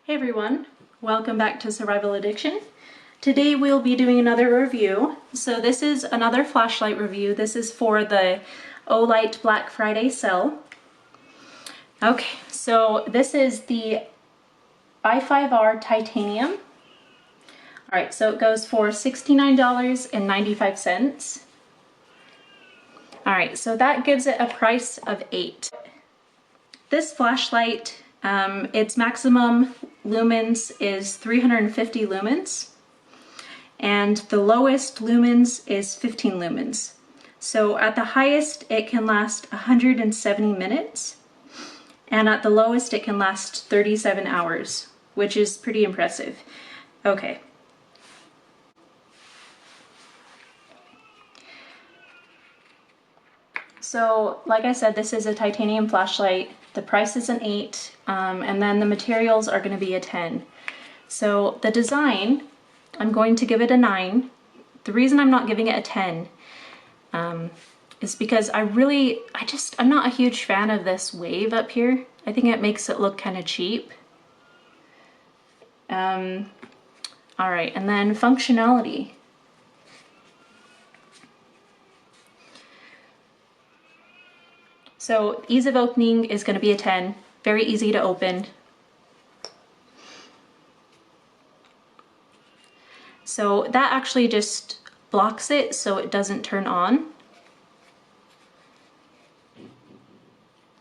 Hey everyone, welcome back to Survival Addiction. Today we'll be doing another review. So this is another flashlight review. This is for the Olight Black Friday sale. Okay, so this is the I5R titanium. Alright, so it goes for $69.95. Alright, so that gives it a price of $8. This flashlight, its maximum lumens is 350 lumens, and the lowest lumens is 15 lumens. So at the highest it can last 170 minutes, and at the lowest it can last 37 hours, which is pretty impressive. Okay. So like I said, this is a titanium flashlight. The price is an 8, and then the materials are going to be a 10. So the design, I'm going to give it a 9. The reason I'm not giving it a 10 is because I'm not a huge fan of this wave up here. I think it makes it look kind of cheap. Alright, and then functionality. So ease of opening is going to be a 10, very easy to open. So that actually just blocks it so it doesn't turn on.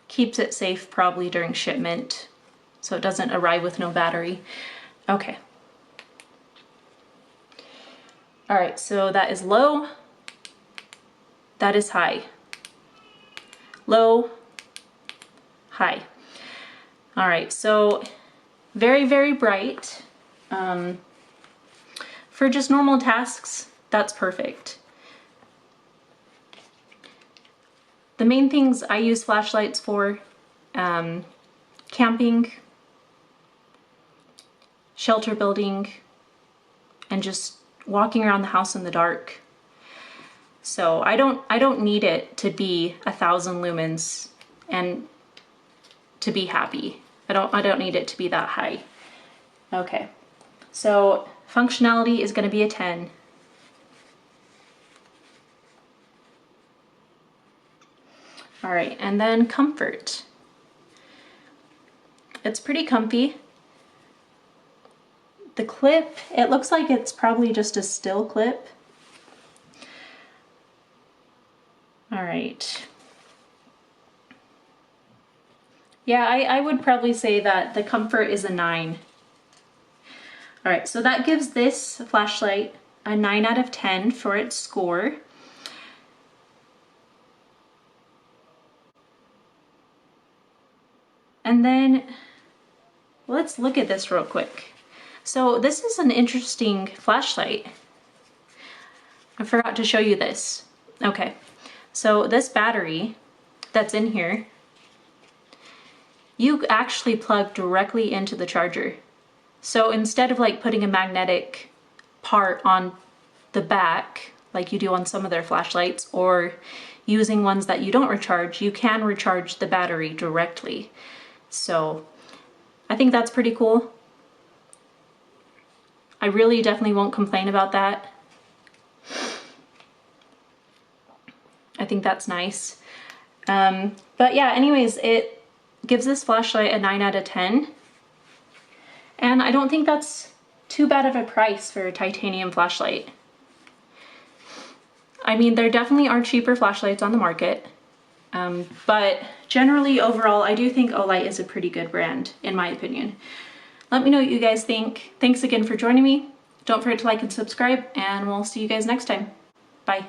Keeps it safe probably during shipment so it doesn't arrive with no battery. Okay. Alright, so that is low, that is high. Low, high. All right, so very, very bright. For just normal tasks, that's perfect. The main things I use flashlights for, camping, shelter building, and just walking around the house in the dark. So I don't need it to be 1,000 lumens and to be happy. I don't need it to be that high. Okay, so functionality is going to be a 10. All right, and then comfort. It's pretty comfy. The clip, it looks like it's probably just a still clip. All right. Yeah, I would probably say that the comfort is a 9. All right, so that gives this flashlight a 9 out of 10 for its score. And then let's look at this real quick. So this is an interesting flashlight. I forgot to show you this. Okay. So this battery that's in here, you actually plug directly into the charger. So instead of like putting a magnetic part on the back, like you do on some of their flashlights, or using ones that you don't recharge, you can recharge the battery directly. So I think that's pretty cool. I really definitely won't complain about that. I think that's nice. But yeah, anyways, it gives this flashlight a 9 out of 10. And I don't think that's too bad of a price for a titanium flashlight. I mean, there definitely are cheaper flashlights on the market. But generally, overall, I do think Olight is a pretty good brand, in my opinion. Let me know what you guys think. Thanks again for joining me. Don't forget to like and subscribe, and we'll see you guys next time. Bye.